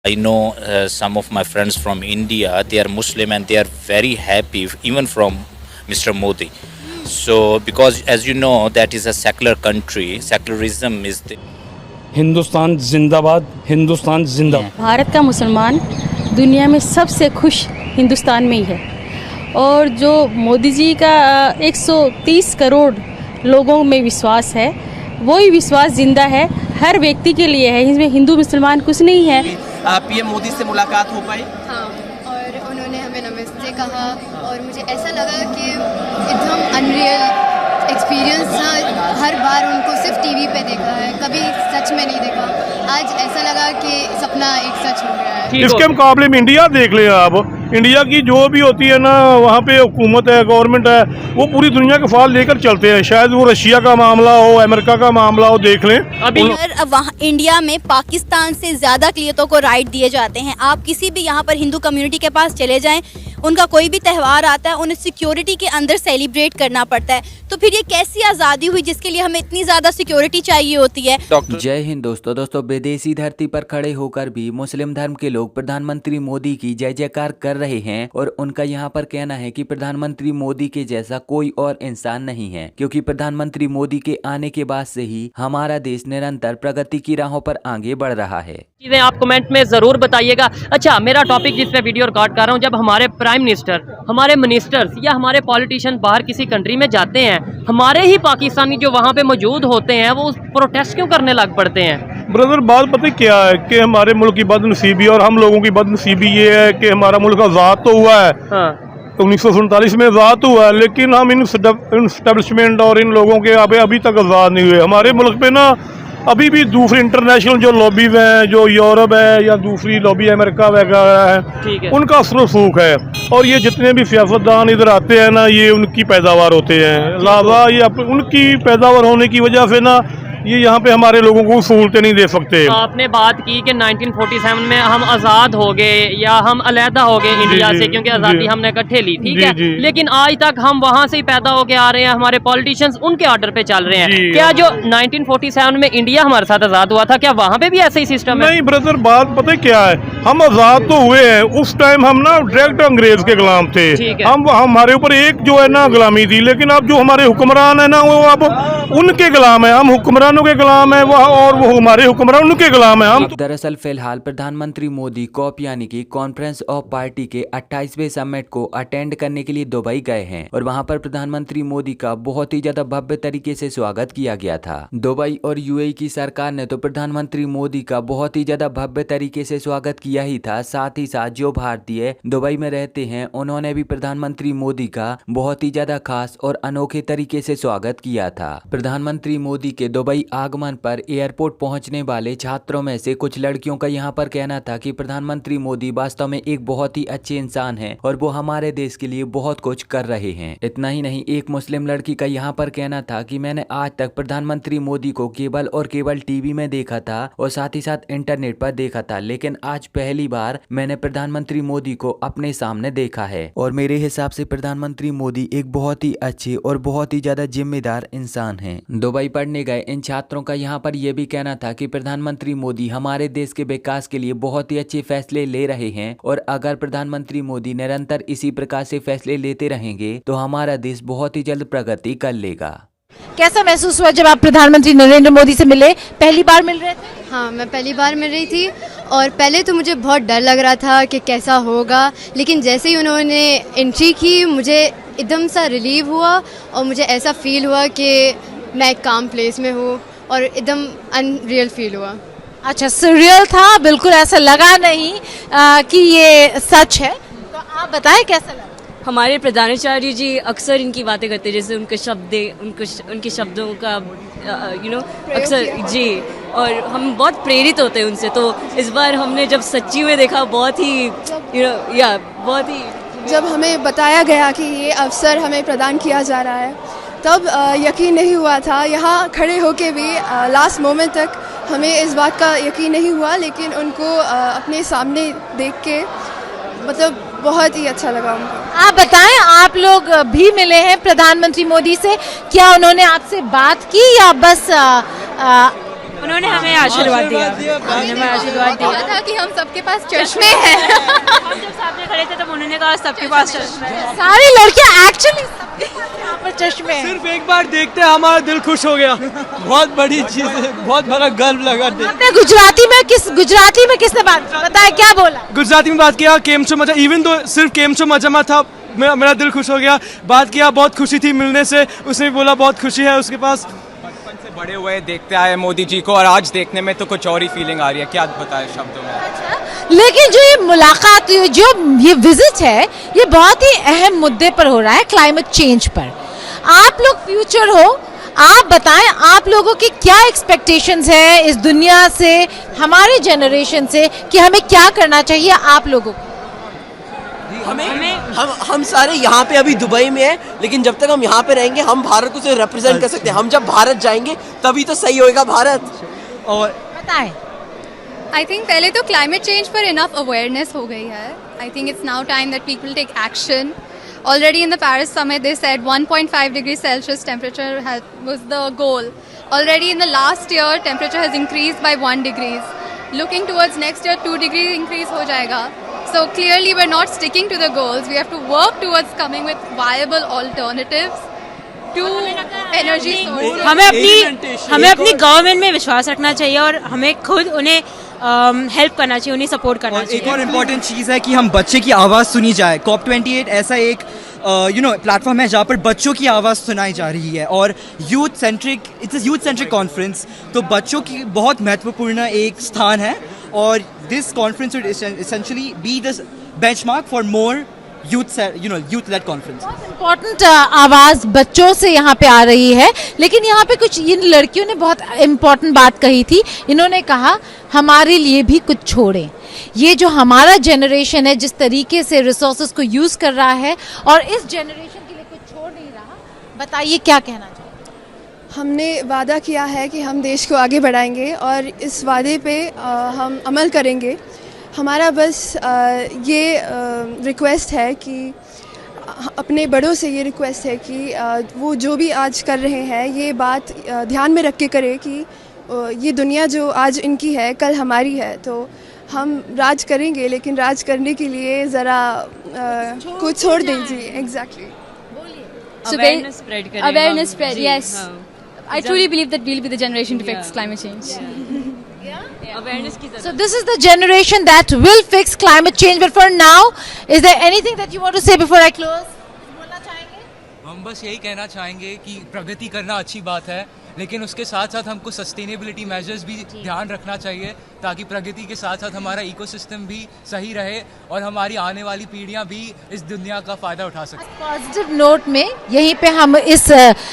I know some of my friends from India, they are Muslim and they are very happy, even from Mr. Modi. So, because as you know, that is a secular country, secularism is the Hindustan जिंदाबाद, हिंदुस्तान जिंदाबाद। भारत का मुसलमान दुनिया में सबसे खुश हिंदुस्तान में ही है और जो मोदी जी का 130 करोड़ लोगों में विश्वास है, वही विश्वास जिंदा है, हर व्यक्ति के लिए है, इसमें हिंदू मुसलमान कुछ नहीं है। पीएम मोदी से मुलाकात हो पाई? हाँ, और उन्होंने हमें नमस्ते कहा और मुझे ऐसा लगा कि एकदम अनरियल एक्सपीरियंस था। हर बार उनको सिर्फ टीवी पे देखा है, कभी सच में नहीं देखा। आज ऐसा लगा कि सपना एक सच हो गया है। इसके मुकाबले में इंडिया देख लें आप, इंडिया की जो भी होती है ना, वहाँ पे हुकूमत है, गवर्नमेंट है, वो पूरी दुनिया के फाल लेकर चलते हैं। शायद वो रशिया का मामला हो, अमेरिका का मामला हो, देख लें। अभी वहाँ इंडिया में पाकिस्तान से ज्यादा अक़लियतों को राइट दिए जाते हैं। आप किसी भी यहाँ पर हिंदू कम्युनिटी के पास चले जाएं, उनका कोई भी त्यौहार आता है, उन्हें सिक्योरिटी के अंदर सेलिब्रेट करना पड़ता है। तो फिर ये कैसी आज़ादी हुई जिसके लिए हमें इतनी ज़्यादा सिक्योरिटी चाहिए होती है। जय हिंद दोस्तों विदेशी धरती पर खड़े होकर भी मुस्लिम धर्म के लोग प्रधानमंत्री मोदी की जय जयकार कर रहे हैं और उनका यहाँ पर कहना है कि प्रधानमंत्री मोदी के जैसा कोई और इंसान नहीं है, क्योंकि प्रधानमंत्री मोदी के आने के बाद से ही हमारा देश निरंतर प्रगति की राहों पर आगे बढ़ रहा है। चीजें आप कमेंट में जरूर बताइएगा। अच्छा, मेरा टॉपिक जिस पे वीडियो रिकॉर्ड कर रहा हूँ, जब हमारे प्राइम मिनिस्टर, हमारे मिनिस्टर्स या हमारे पॉलिटिशियन बाहर किसी कंट्री में जाते हैं, हमारे ही पाकिस्तानी जो वहाँ पे मौजूद होते हैं वो प्रोटेस्ट क्यों करने लग पड़ते हैं? ब्रदर, बात पता क्या है कि हमारे मुल्क की बदनसीबी और हम लोगों की बदनसीबी ये है कि हमारा मुल्क आज़ाद तो हुआ है, हाँ। 1947 में आज़ाद हुआ है, लेकिन हम इन एस्टेब्लिशमेंट और इन लोगों के अभी तक आज़ाद नहीं हुए। हमारे मुल्क पे ना अभी भी दूसरी इंटरनेशनल जो लॉबीज हैं, जो यूरोप है या दूसरी लॉबी अमेरिका वगैरह है, उनका असर सूख है। और ये जितने भी सियासतदान इधर आते हैं ना, ये उनकी पैदावार होते हैं। लिहाजा ये उनकी पैदावार होने की वजह से ना ये यहाँ पे हमारे लोगों को सहूलतें नहीं दे सकते। आपने बात की कि 1947 में हम आज़ाद हो गए या हम अलहदा हो गए इंडिया से, क्योंकि आज़ादी हमने इकट्ठे ली, ठीक है, लेकिन आज तक हम वहाँ से ही पैदा होके आ रहे हैं, हमारे पॉलिटिशियंस उनके ऑर्डर पे चल रहे हैं। क्या जो 1947 में इंडिया हमारे साथ आज़ाद हुआ था, क्या वहाँ पे भी ऐसे ही सिस्टम है? नहीं ब्रदर, बात पता क्या है, हम आज़ाद तो हुए हैं, उस टाइम हम ना डायरेक्ट अंग्रेज के गुलाम थे। हम हमारे ऊपर एक जो है ना गुलामी थी, लेकिन अब जो हमारे हुक्मरान है ना, वो अब उनके गुलाम है। हम हुक्मरानों के गुलाम है और वो हमारे हुक्मरान उनके गुलाम है। हम दरअसल फिलहाल प्रधानमंत्री मोदी कॉप यानी कि कॉन्फ्रेंस ऑफ पार्टी के 28वें समिट को अटेंड करने के लिए दुबई गए हैं और वहां पर प्रधानमंत्री मोदी का बहुत ही ज्यादा भव्य तरीके से स्वागत किया गया था। दुबई और यूएई की सरकार ने तो प्रधानमंत्री मोदी का बहुत ही ज्यादा भव्य तरीके से स्वागत किया ही था, साथ ही साथ जो भारतीय दुबई में रहते हैं उन्होंने भी प्रधानमंत्री मोदी का बहुत ही ज्यादा खास और अनोखे तरीके से स्वागत किया था। प्रधानमंत्री मोदी के दुबई आगमन पर एयरपोर्ट पहुंचने वाले छात्रों में से कुछ लड़कियों का यहां पर कहना था कि प्रधानमंत्री मोदी वास्तव में एक बहुत ही अच्छे इंसान हैं और वो हमारे देश के लिए बहुत कुछ कर रहे हैं। इतना ही नहीं, एक मुस्लिम लड़की का यहां पर कहना था कि मैंने आज तक प्रधानमंत्री मोदी को केवल और केवल टीवी में देखा था और साथ ही साथ इंटरनेट पर देखा था, लेकिन आज पहली बार मैंने प्रधानमंत्री मोदी को अपने सामने देखा है और मेरे हिसाब से प्रधानमंत्री मोदी एक बहुत ही अच्छे और बहुत ही ज्यादा जिम्मेदार इंसान है। दुबई पढ़ने गए इन छात्रों का यहाँ पर यह भी कहना था कि प्रधानमंत्री मोदी हमारे देश के विकास के लिए बहुत ही अच्छे फैसले ले रहे हैं और अगर प्रधानमंत्री मोदी निरंतर इसी प्रकार से फैसले लेते रहेंगे तो हमारा देश बहुत ही जल्द प्रगति कर लेगा। कैसा महसूस हुआ जब आप प्रधानमंत्री नरेंद्र मोदी से मिले? पहली बार मिल रहे थे? हाँ, मैं पहली बार मिल रही थी और पहले तो मुझे बहुत डर लग रहा था कि कैसा होगा, लेकिन जैसे ही उन्होंने एंट्री की मुझे एकदम सा रिलीव हुआ और मुझे ऐसा फील हुआ कि मैं एक काम प्लेस में हूँ और एकदम अनरियल फील हुआ। अच्छा, सरियल था, बिल्कुल ऐसा लगा नहीं कि ये सच है। तो आप बताएं कैसा लगा? हमारे प्रधानाचार्य जी अक्सर इनकी बातें करते, जैसे उनके उनके शब्दों का अक्सर जी, और हम बहुत प्रेरित होते हैं उनसे। तो इस बार हमने जब सच्ची में देखा, बहुत ही बहुत ही जब हमें बताया गया कि ये अवसर हमें प्रदान किया जा रहा है, तब यकीन नहीं हुआ था। यहाँ खड़े होके भी लास्ट मोमेंट तक हमें इस बात का यकीन नहीं हुआ, लेकिन उनको अपने सामने देख के मतलब बहुत ही अच्छा लगा उनको। आप बताएं, आप लोग भी मिले हैं प्रधानमंत्री मोदी से, क्या उन्होंने आपसे बात की या बस उन्होंने हमें आशीर्वाद दिया, उन्होंने हमें आशीर्वाद दिया था कि हम सबके पास चश्मे हैं। हम जब सामने खड़े थे तब उन्होंने कहा सबके पास चश्मे हैं। सारी लड़कियां एक्चुअली यहाँ पर चश्मे हैं। सिर्फ एक बार देखते हमारा दिल खुश हो गया। बहुत बड़ी चीज है, बहुत बड़ा गर्व लगा। आपने गुजराती में किसने बात बताया, क्या बोला? गुजराती में बात किया, केम छो मजा, इवन तो सिर्फ केम छो मजामा था, मेरा दिल खुश हो गया। बात किया, बहुत खुशी थी मिलने से, उसने भी बोला बहुत खुशी है उसके पास। बचपन से बड़े हुए देखते आए मोदी जी को और आज देखने में तो कुछ और ही फीलिंग आ रही है, क्या बताएं शब्दों में। लेकिन जो ये मुलाकात, जो ये विजिट है, ये बहुत ही अहम मुद्दे पर हो रहा है, क्लाइमेट चेंज पर। आप लोग फ्यूचर हो, आप बताएं आप लोगों की क्या एक्सपेक्टेशंस है इस दुनिया से, हमारे जनरेशन से, कि हमें क्या करना चाहिए आप लोगों को? हम सारे यहाँ पे अभी दुबई में हैं, लेकिन जब तक हम यहाँ पे रहेंगे हम भारत को रिप्रेजेंट कर सकते हैं। हम जब भारत जाएंगे तभी तो सही होएगा भारत। और बताएं। आई थिंक पहले तो क्लाइमेट चेंज पर इनफ अवेयरनेस हो गई है। I think it's now time that people take action. Already in the Paris summit, they said 1.5 degrees Celsius temperature was the goal. Already in the last year, temperature has increased by 1 degree. Looking towards next year, 2 degree increase हो जाएगा. So clearly, we're not sticking to the goals. We have to work towards coming with viable alternatives to energy sources. हमें अपनी government में विश्वास रखना चाहिए और हमें खुद उन्हें हेल्प करना चाहिए, उन्हें सपोर्ट करना चाहिए। एक और इम्पोर्टेंट चीज़ है कि हम बच्चे की आवाज़ सुनी जाए। COP28 ऐसा एक प्लेटफॉर्म है जहाँ पर बच्चों की आवाज़ सुनाई जा रही है और it's a youth centric conference, तो बच्चों की बहुत महत्वपूर्ण एक स्थान है और this conference would essentially be the benchmark for more youth led conference। Important आवाज बच्चों से यहाँ पे आ रही है, लेकिन यहाँ पे कुछ इन लड़कियों ने बहुत इम्पोर्टेंट बात कही थी। इन्होंने कहा हमारे लिए भी कुछ छोड़ें। ये जो हमारा जनरेशन है जिस तरीके से रिसोर्सेज को यूज कर रहा है और इस जनरेशन के लिए कुछ छोड़ नहीं रहा, बताइए क्या कहना चाहिए? हमने वादा किया है कि हम देश को आगे बढ़ाएंगे और इस वादे पे हम अमल करेंगे। हमारा बस ये रिक्वेस्ट है कि अपने बड़ों से ये रिक्वेस्ट है कि वो जो भी आज कर रहे हैं ये बात ध्यान में रख के करें कि ये दुनिया जो आज इनकी है कल हमारी है। तो हम राज करेंगे, लेकिन राज करने के लिए ज़रा कुछ छोड़ दीजिए। Exactly. Awareness spread, yes. I truly believe that we'll be the generation to fix climate change. So this is the generation that will fix climate change. But for now, is there anything that you want to say before I close? हम बस यही कहना चाहेंगे कि प्रगति करना अच्छी बात है, लेकिन उसके साथ साथ हमको सस्टेनेबिलिटी मेजर्स भी ध्यान रखना चाहिए ताकि प्रगति के साथ साथ हमारा इकोसिस्टम भी सही रहे और हमारी आने वाली पीढ़ियां भी इस दुनिया का फ़ायदा उठा सकें। पॉजिटिव नोट में यहीं पे हम इस